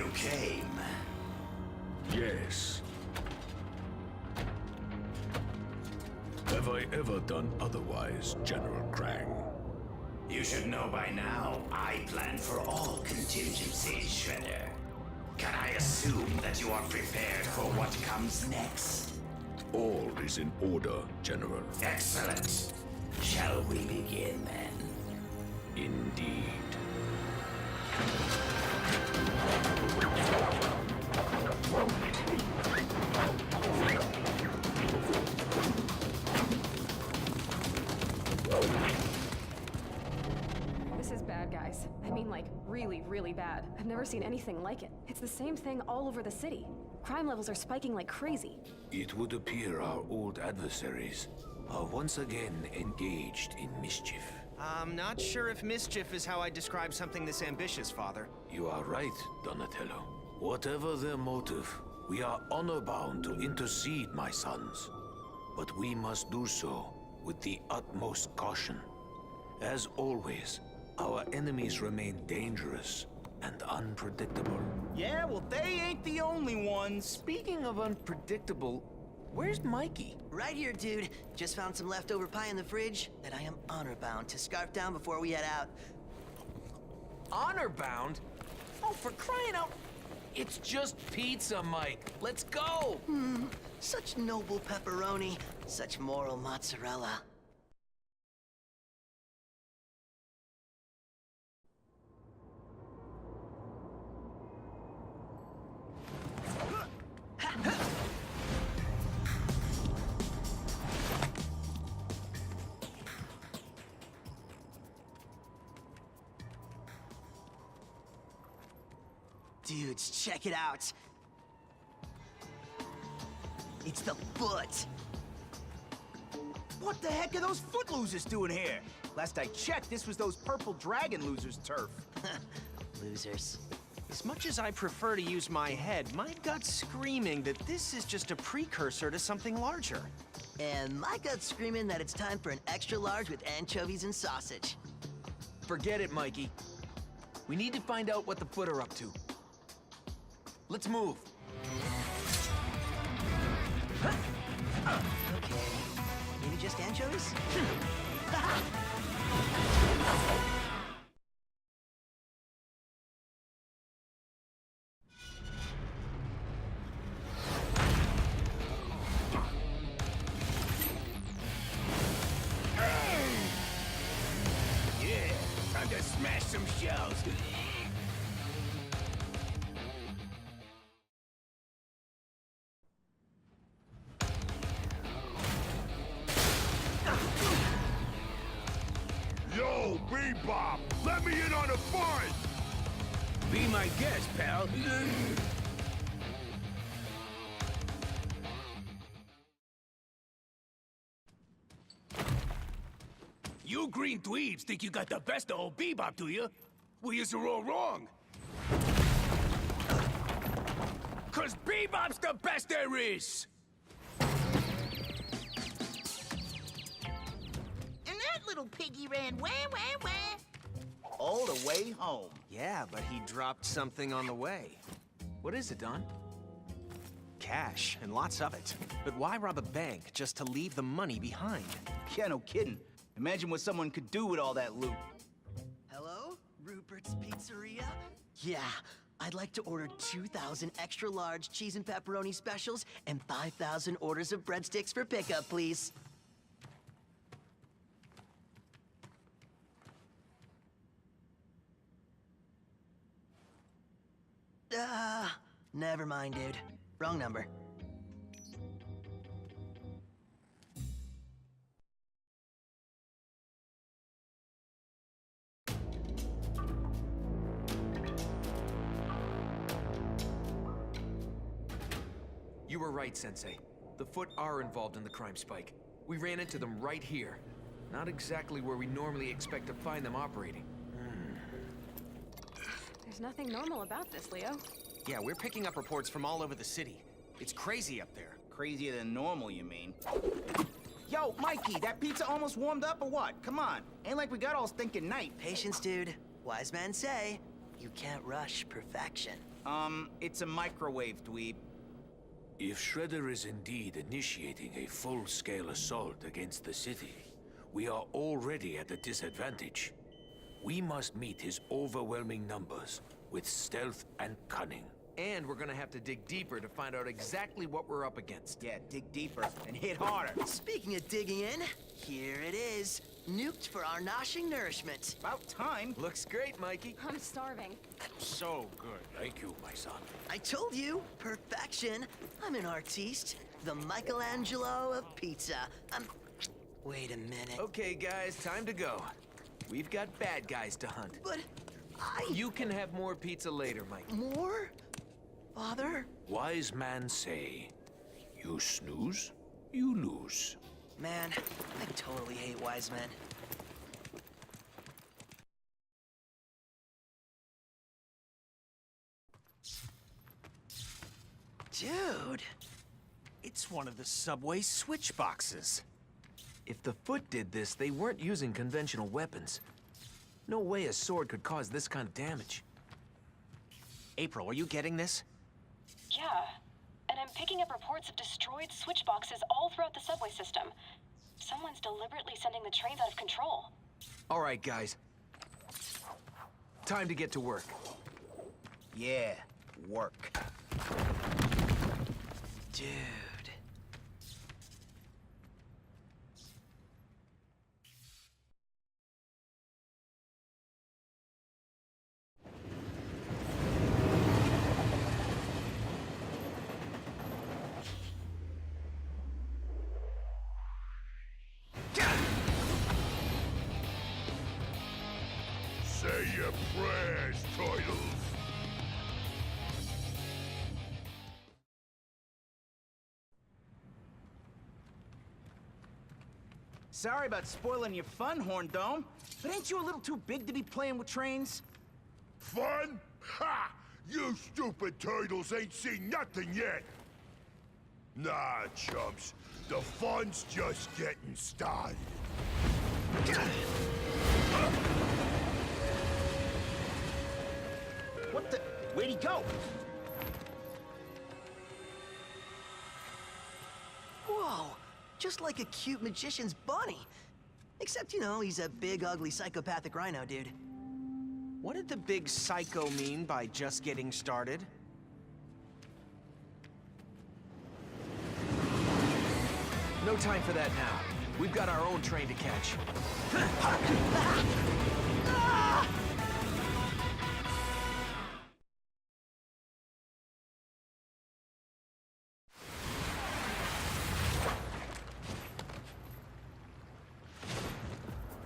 you came. Yes. Have I ever done otherwise, General Krang? You should know by now, I plan for all contingencies, Shredder. Can I assume that you are prepared for what comes next? All is in order, General. Excellent. Shall we begin then? Indeed. This is bad, guys. I mean, like, really, really bad. I've never seen anything like it. It's the same thing all over the city. Crime levels are spiking like crazy. It would appear our old adversaries are once again engaged in mischief. I'm not sure if mischief is how I describe something this ambitious, Father. You are right, Donatello. Whatever their motive, we are honor-bound to intercede, my sons. But we must do so with the utmost caution. As always, our enemies remain dangerous and unpredictable. Yeah, well, they ain't the only ones. Speaking of unpredictable, where's Mikey? Right here, dude. Just found some leftover pie in the fridge that I am honor-bound to scarf down before we head out. Honor-bound? Oh, for crying out... It's just pizza, Mike. Let's go! Such noble pepperoni, such moral mozzarella. Dudes, check it out. It's the foot. What the heck are those foot losers doing here? Last I checked, this was those purple dragon losers' turf. Losers. As much as I prefer to use my head, my gut's screaming that this is just a precursor to something larger. And my gut's screaming that it's time for an extra large with anchovies and sausage. Forget it, Mikey. We need to find out what the Foot are up to. Let's move. Okay. Maybe just anchovies? Yeah, time to smash some shells. Yo, Bebop! Let me in on the fun! Be my guest, pal. You green dweebs think you got the best of old Bebop, do you? Well, you're all wrong. 'Cause Bebop's the best there is! And that little piggy ran where? All the way home. Yeah, but he dropped something on the way. What is it, Don? Cash, and lots of it. But why rob a bank just to leave the money behind? Yeah, no kidding. Imagine what someone could do with all that loot. Hello? Rupert's Pizzeria? Yeah, I'd like to order 2,000 extra large cheese and pepperoni specials and 5,000 orders of breadsticks for pickup, please. Never mind, dude. Wrong number. You were right, Sensei. The Foot are involved in the crime spike. We ran into them right here. Not exactly where we normally expect to find them operating. There's nothing normal about this, Leo. Yeah, we're picking up reports from all over the city. It's crazy up there. Crazier than normal, you mean? Yo, Mikey, that pizza almost warmed up or what? Come on. Ain't like we got all stinking night. Patience, dude. Wise men say, you can't rush perfection. It's a microwave, dweeb. If Shredder is indeed initiating a full-scale assault against the city, we are already at a disadvantage. We must meet his overwhelming numbers with stealth and cunning. And we're gonna have to dig deeper to find out exactly what we're up against. Yeah, dig deeper and hit harder. Speaking of digging in, here it is. Nuked for our noshing nourishment. About time. Looks great, Mikey. I'm starving. So good. Thank you, my son. I told you, perfection. I'm an artiste, the Michelangelo of pizza. Wait a minute. Okay, guys, time to go. We've got bad guys to hunt. But You can have more pizza later, Mikey. More? Father? Wise man say, you snooze, you lose. Man, I totally hate wise men. Dude. It's one of the subway switch boxes. If the Foot did this, they weren't using conventional weapons. No way a sword could cause this kind of damage. April, are you getting this? Yeah, and I'm picking up reports of destroyed switch boxes all throughout the subway system. Someone's deliberately sending the trains out of control. All right, guys. Time to get to work. Yeah, work. Dude. Say your prayers, turtles. Sorry about spoiling your fun, Horn Dome. But ain't you a little too big to be playing with trains? Fun? Ha! You stupid turtles ain't seen nothing yet. Nah, chumps. The fun's just getting started. What the? Where'd he go? Whoa, just like a cute magician's bunny. Except, you know, he's a big, ugly, psychopathic rhino dude. What did the big psycho mean by just getting started? No time for that now. We've got our own train to catch.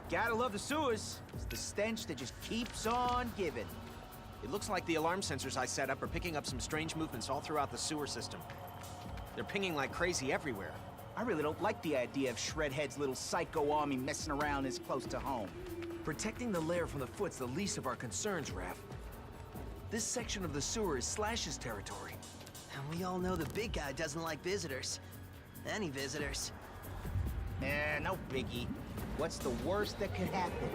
Gotta love the sewers. It's the stench that just keeps on giving. It looks like the alarm sensors I set up are picking up some strange movements all throughout the sewer system. They're pinging like crazy everywhere. I really don't like the idea of Shredhead's little psycho army messing around this close to home. Protecting the lair from the Foot's the least of our concerns, Raph. This section of the sewer is Slash's territory. And we all know the big guy doesn't like visitors. Any visitors. No biggie. What's the worst that could happen?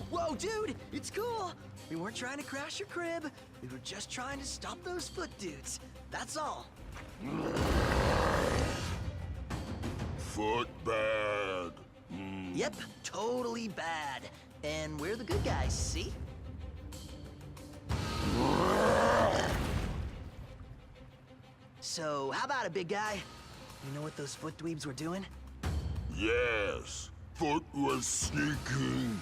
Whoa, dude! It's cool! We weren't trying to crash your crib. We were just trying to stop those Foot dudes. That's all. Foot bad. Yep, totally bad. And we're the good guys, see? So, how about it, big guy? You know what those Foot dweebs were doing? Yes, Foot was sneaking.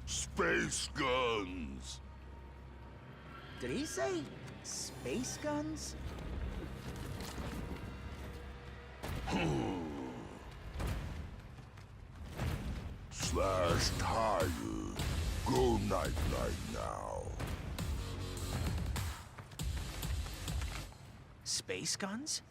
Space guns. Did he say space guns? Slash tired. Go night-night now. Space guns?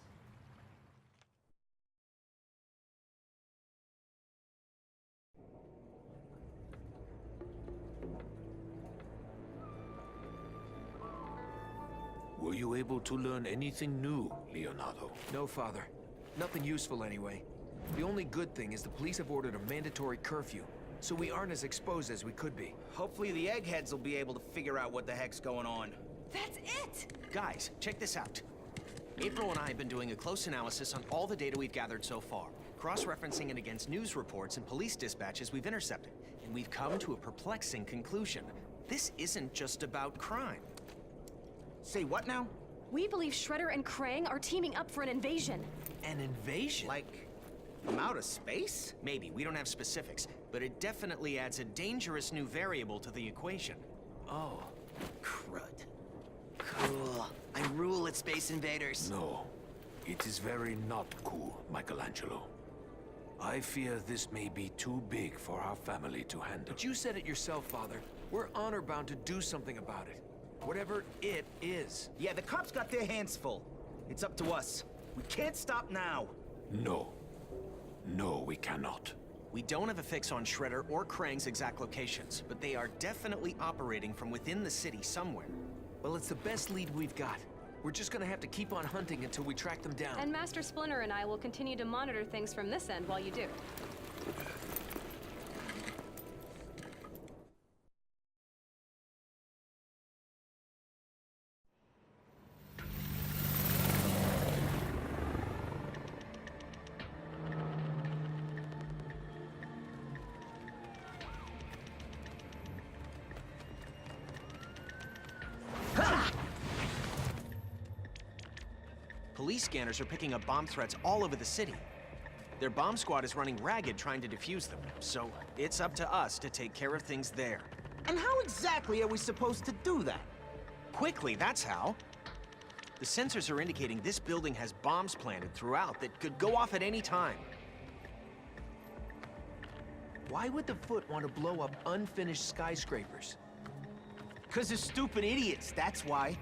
Were you able to learn anything new, Leonardo? No, Father. Nothing useful anyway. The only good thing is the police have ordered a mandatory curfew, so we aren't as exposed as we could be. Hopefully the eggheads will be able to figure out what the heck's going on. That's it! Guys, check this out. April and I have been doing a close analysis on all the data we've gathered so far, cross-referencing it against news reports and police dispatches we've intercepted, and we've come to a perplexing conclusion. This isn't just about crime. Say what now? We believe Shredder and Krang are teaming up for an invasion. An invasion? Like, from outer space? Maybe, we don't have specifics, but it definitely adds a dangerous new variable to the equation. Oh. Crud. Cool. I rule at Space Invaders. No, it is very not cool, Michelangelo. I fear this may be too big for our family to handle. But you said it yourself, Father. We're honor-bound to do something about it. Whatever it is. Yeah, the cops got their hands full. It's up to us. We can't stop now. No. No, we cannot. We don't have a fix on Shredder or Krang's exact locations, but they are definitely operating from within the city somewhere. Well, it's the best lead we've got. We're just gonna have to keep on hunting until we track them down. And Master Splinter and I will continue to monitor things from this end while you do. Police scanners are picking up bomb threats all over the city. Their bomb squad is running ragged trying to defuse them, so it's up to us to take care of things there. And how exactly are we supposed to do that? Quickly, that's how. The sensors are indicating this building has bombs planted throughout that could go off at any time. Why would the Foot want to blow up unfinished skyscrapers? 'Cause they're stupid idiots, that's why.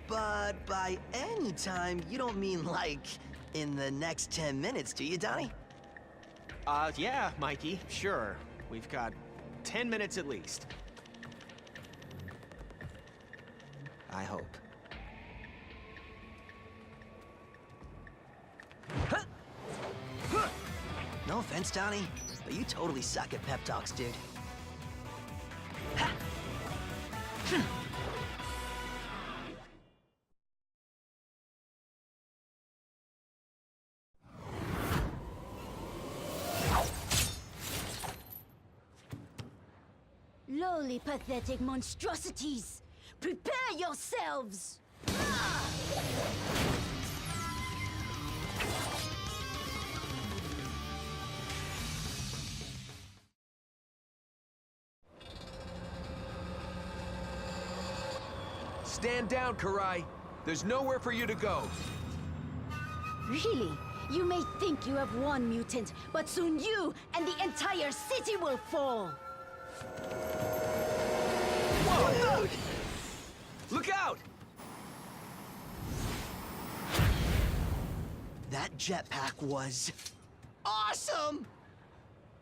But by any time, you don't mean like in the next 10 minutes, do you, Donnie? Yeah, Mikey, sure. We've got 10 minutes at least. I hope. No offense, Donnie, but you totally suck at pep talks, dude. Lowly, pathetic monstrosities! Prepare yourselves! Stand down, Karai. There's nowhere for you to go. Really? You may think you have won, Mutant, but soon you and the entire city will fall! Whoa! Look out! That jetpack was awesome!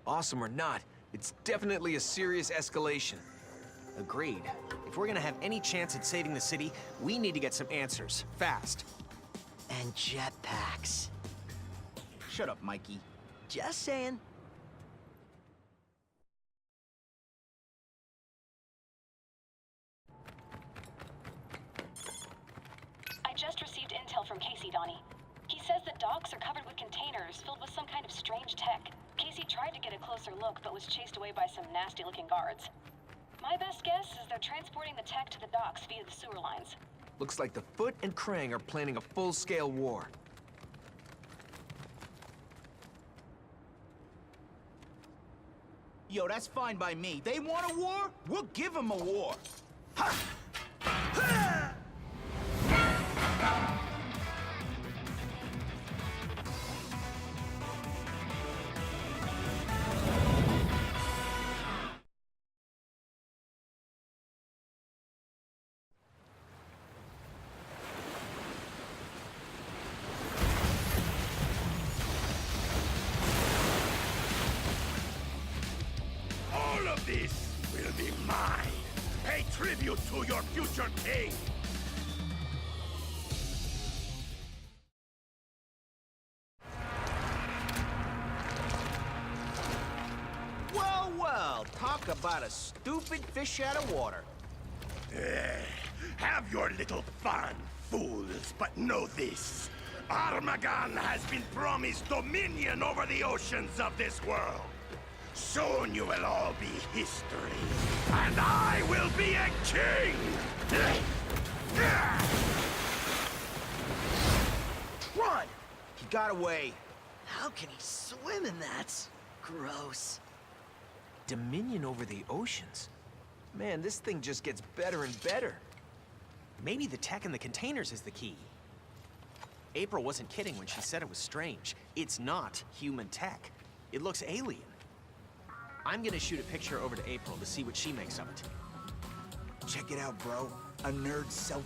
Awesome or not, it's definitely a serious escalation. Agreed. If we're gonna have any chance at saving the city, we need to get some answers, fast. And jetpacks. Shut up, Mikey. Just saying. I just received intel from Casey, Donnie. He says the docks are covered with containers filled with some kind of strange tech. Casey tried to get a closer look, but was chased away by some nasty-looking guards. My best guess is they're transporting the tech to the docks via the sewer lines. Looks like the Foot and Krang are planning a full-scale war. Yo, that's fine by me. They want a war? We'll give them a war. Ha! Ha! future king! Well, well, talk about a stupid fish out of water. Have your little fun, fools, but know this. Armagon has been promised dominion over the oceans of this world. Soon you will all be history, and I will be a king! Run! He got away. How can he swim in that? Gross. Dominion over the oceans? Man, this thing just gets better and better. Maybe the tech in the containers is the key. April wasn't kidding when she said it was strange. It's not human tech. It looks alien. I'm gonna shoot a picture over to April to see what she makes of it. Check it out, bro. A nerd selfie.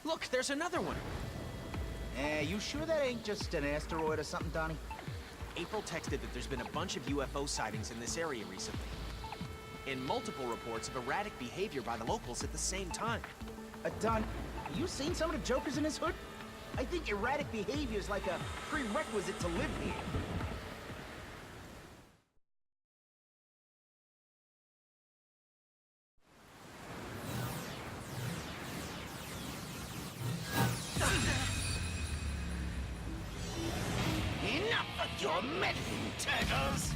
Look, there's another one. You sure that ain't just an asteroid or something, Donnie? April texted that there's been a bunch of UFO sightings in this area recently. And multiple reports of erratic behavior by the locals at the same time. Don, you seen some of the jokers in this hood? I think erratic behavior is like a prerequisite to live here. Enough of your meddling, turtles!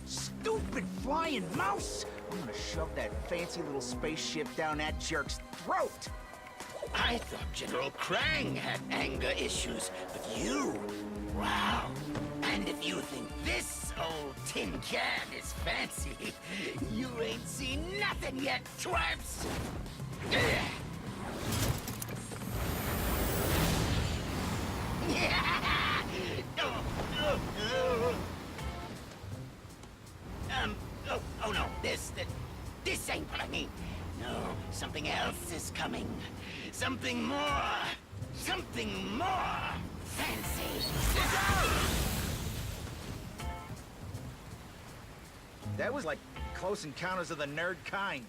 Stupid flying mouse! I'm gonna shove that fancy little spaceship down that jerk's throat! I thought General Krang had anger issues, but you... Wow. And if you think this old tin can is fancy, you ain't seen nothing yet, twerps! Oh no, this ain't what I mean. No, something else is coming. Something more fancy. That was like Close Encounters of the Nerd kind.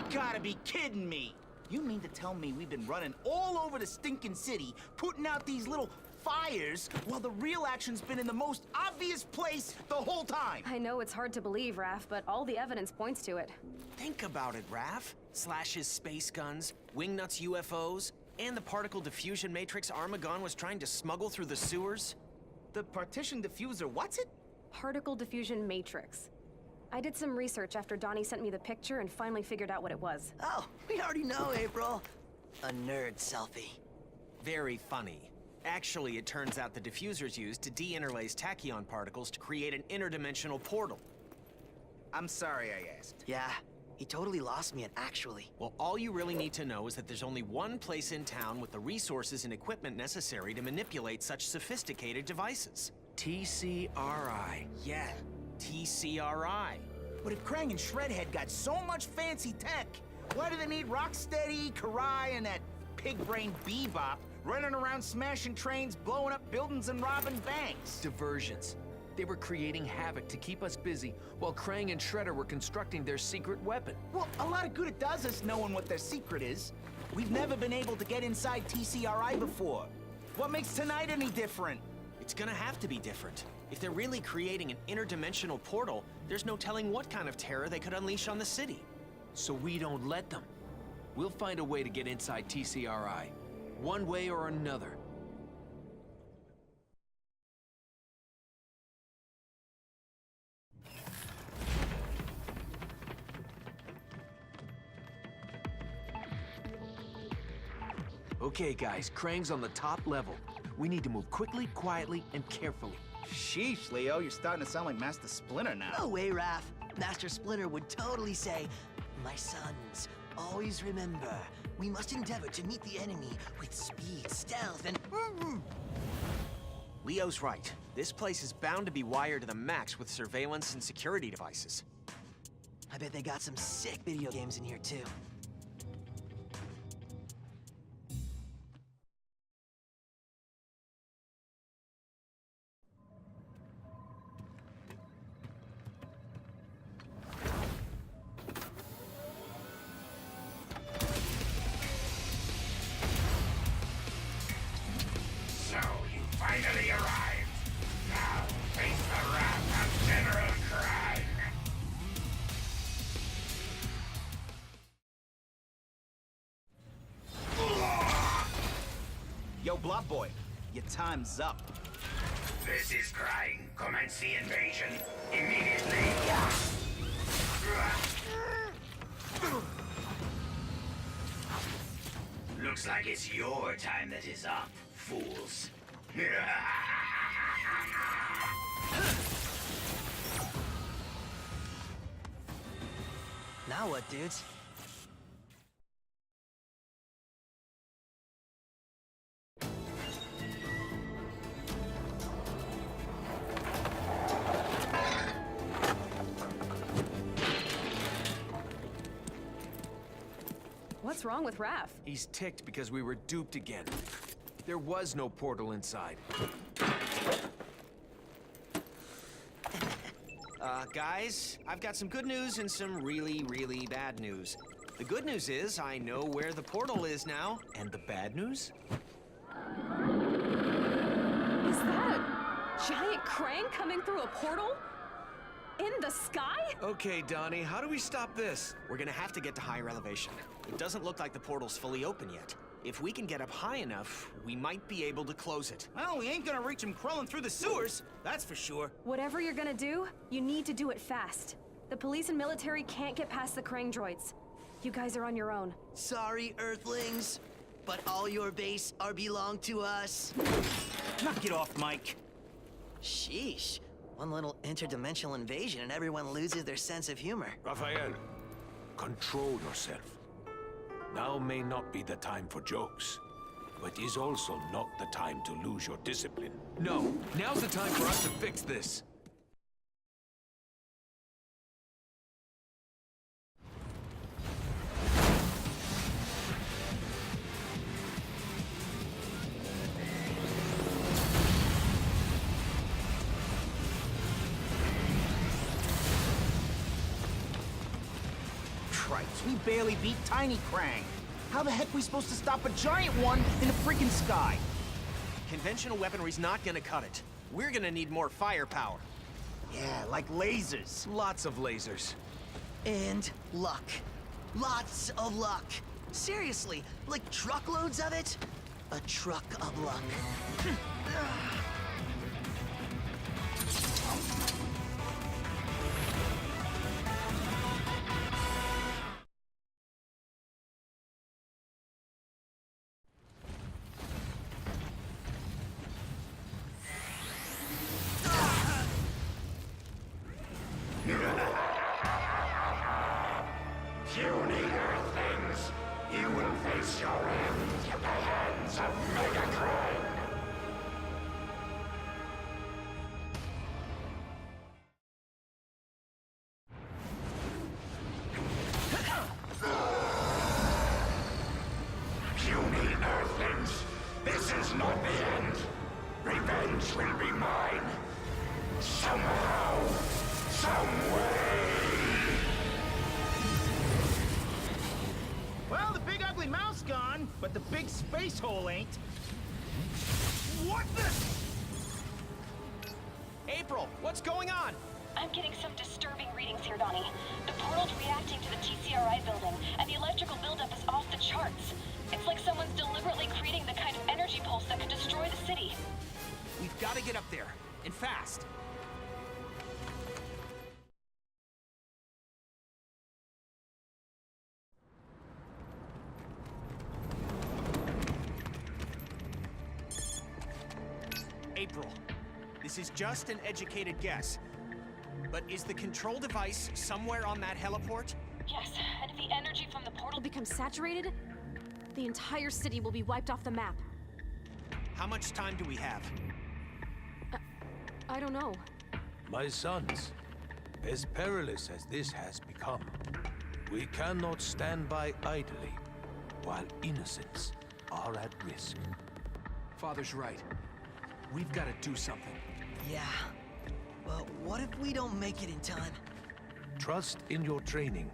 Gotta be kidding me! You mean to tell me we've been running all over the stinking city, putting out these little fires, while the real action's been in the most obvious place the whole time? I know it's hard to believe, Raph, but all the evidence points to it. Think about it, Raph. Slash's space guns, Wingnut's UFOs, and the particle diffusion matrix Armagon was trying to smuggle through the sewers. The partition diffuser, what's it? Particle diffusion matrix. I did some research after Donnie sent me the picture and finally figured out what it was. Oh, we already know, April. A nerd selfie. Very funny. Actually, it turns out the diffuser's used to deinterlace tachyon particles to create an interdimensional portal. I'm sorry I asked. Yeah, he totally lost me at actually. Well, all you really need to know is that there's only one place in town with the resources and equipment necessary to manipulate such sophisticated devices. TCRI. Yeah, TCRI. But if Krang and Shredhead got so much fancy tech, why do they need Rocksteady, Karai, and that pig-brained Bebop running around smashing trains, blowing up buildings, and robbing banks? Diversions. They were creating havoc to keep us busy, while Krang and Shredder were constructing their secret weapon. Well, a lot of good it does us knowing what their secret is. We've never been able to get inside TCRI before. What makes tonight any different? It's gonna have to be different. If they're really creating an interdimensional portal, there's no telling what kind of terror they could unleash on the city. So we don't let them. We'll find a way to get inside TCRI. One way or another. Okay, guys, Krang's on the top level. We need to move quickly, quietly, and carefully. Sheesh, Leo, you're starting to sound like Master Splinter now. No way, Raph. Master Splinter would totally say, "My sons, always remember, we must endeavor to meet the enemy with speed, stealth, and..." Leo's right. This place is bound to be wired to the max with surveillance and security devices. I bet they got some sick video games in here, too. So, you finally arrived. Now, face the wrath of General Krang. Yo, Blob Boy, your time's up. This is Krang. Commence the invasion immediately. Looks like it's your time that is up, fools. Now what, dudes? What's wrong with Raph? He's ticked because we were duped again. There was no portal inside. Guys, I've got some good news and some really, really bad news. The good news is I know where the portal is now. And the bad news? Is that a giant Krang coming through a portal? In the sky? Okay, Donnie, how do we stop this? We're gonna have to get to higher elevation. It doesn't look like the portal's fully open yet. If we can get up high enough, we might be able to close it. Well, we ain't gonna reach him crawling through the sewers, that's for sure. Whatever you're gonna do, you need to do it fast. The police and military can't get past the Krang droids. You guys are on your own. Sorry, Earthlings, but all your base are belong to us. Knock it off, Mike. Sheesh. One little interdimensional invasion and everyone loses their sense of humor. Raphael, control yourself. Now may not be the time for jokes, but is also not the time to lose your discipline. No, now's the time for us to fix this. Cripes, we barely beat Tiny Krang. How the heck we supposed to stop a giant one in the freaking sky? Conventional weaponry's not gonna cut it. We're gonna need more firepower. Yeah, like lasers. Lots of lasers. And luck. Lots of luck. Seriously, like truckloads of it? A truck of luck. Puny Earthlings, you will face your end at the hands of Mega Krang. Puny Earthlings, this is not the end. Revenge will be mine. Somehow, some way. Well, the big ugly mouse gone, but the big space hole ain't. What the? April, what's going on? I'm getting some disturbing readings here, Donnie. The portal's reacting to the TCRI building, and the electrical buildup is off the charts. It's like someone's deliberately creating the kind of energy pulse that could destroy the city. We've got to get up there, and fast. This is just an educated guess. But is the control device somewhere on that heliport? Yes, and if the energy from the portal Becomes saturated, the entire city will be wiped off the map. How much time do we have? I don't know. My sons, as perilous as this has become, we cannot stand by idly while innocents are at risk. Father's right. We've got to do something. Yeah. But what if we don't make it in time? Trust in your training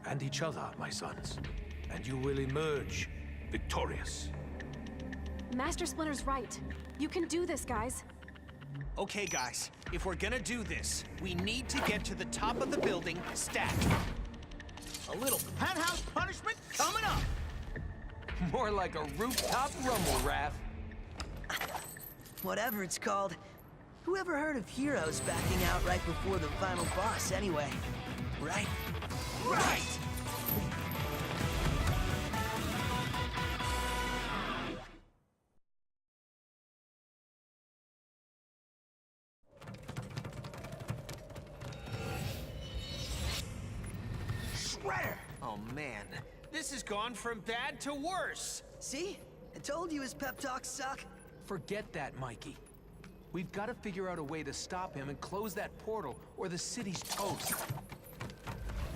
and each other, my sons, and you will emerge victorious. Master Splinter's right. You can do this, guys. Okay, guys. If we're gonna do this, we need to get to the top of the building, stat. A little penthouse punishment coming up. More like a rooftop rumble, Raph. Whatever it's called. Who ever heard of heroes backing out right before the final boss anyway? Right? Right! Shredder! Oh man, this has gone from bad to worse. See? I told you his pep talks suck. Forget that, Mikey. We've got to figure out a way to stop him and close that portal, or the city's toast.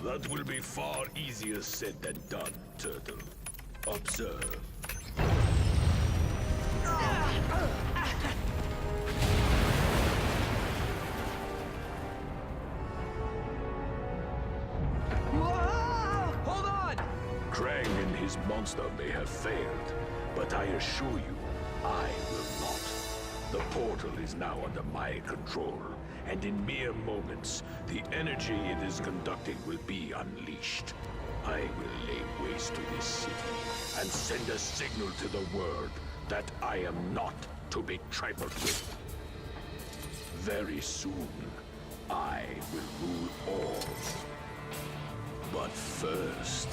That will be far easier said than done, Turtle. Observe. Hold on! Krang and his monster may have failed, but I assure you, I will not. The portal is now under my control, and in mere moments, the energy it is conducting will be unleashed. I will lay waste to this city, and send a signal to the world that I am not to be trifled with. Very soon, I will rule all. But first...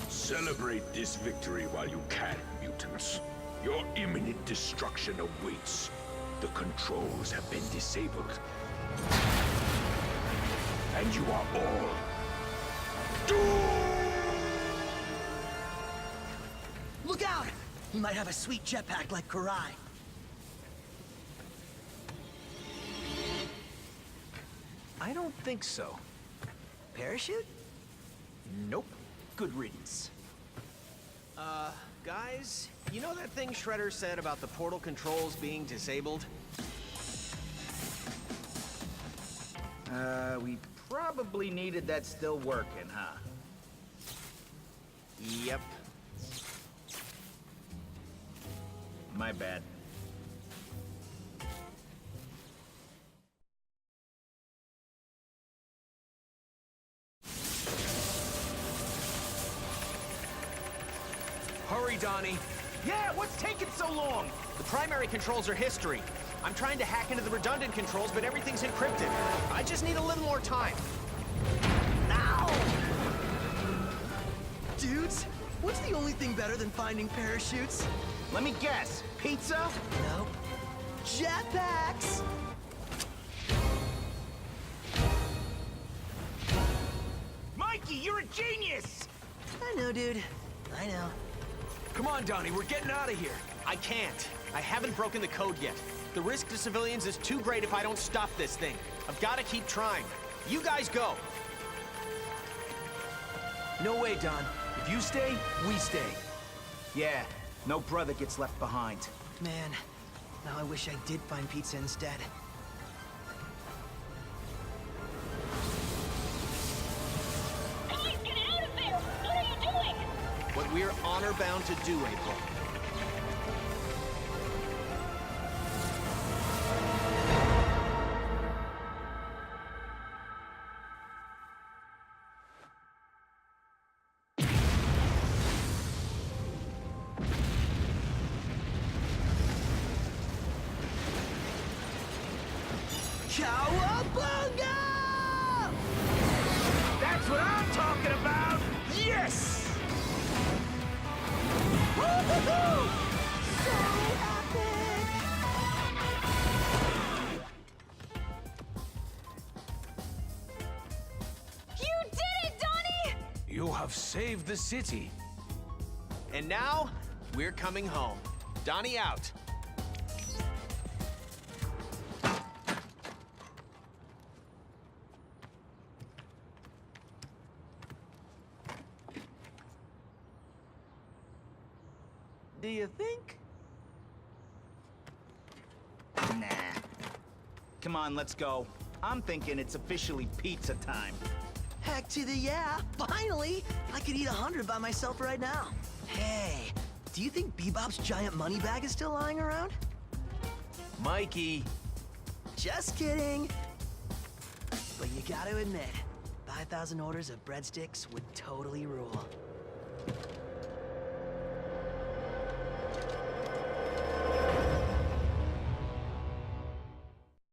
Celebrate this victory while you can, mutants. Your imminent destruction awaits. The controls have been disabled. And you are all doomed! Look out! He might have a sweet jetpack like Karai. I don't think so. Parachute? Nope. Good riddance. Guys, you know that thing Shredder said about the portal controls being disabled? We probably needed that still working, huh? Yep. My bad. Hurry, Donnie. Yeah, what's taking so long? The primary controls are history. I'm trying to hack into the redundant controls, but everything's encrypted. I just need a little more time. Ow! Dudes, what's the only thing better than finding parachutes? Let me guess. Pizza? Nope. Jetpacks! Mikey, you're a genius! I know, dude. I know. Come on, Donnie, we're getting out of here. I can't. I haven't broken the code yet. The risk to civilians is too great if I don't stop this thing. I've got to keep trying. You guys go. No way, Don. If you stay, we stay. Yeah, no brother gets left behind. Man, now I wish I did find pizza instead. Guys, get out of there! What are you doing? What we're honor-bound to do, April. Cowabunga! That's what I'm talking about! Yes! Woo-hoo-hoo! So epic! You did it, Donnie! You have saved the city. And now, we're coming home. Donnie out. Do you think? Nah. Come on, let's go. I'm thinking it's officially pizza time. Heck to the yeah! Finally! I could eat 100 by myself right now. Hey, do you think Bebop's giant money bag is still lying around? Mikey, Just kidding. But you gotta admit, 5,000 orders of breadsticks would totally rule.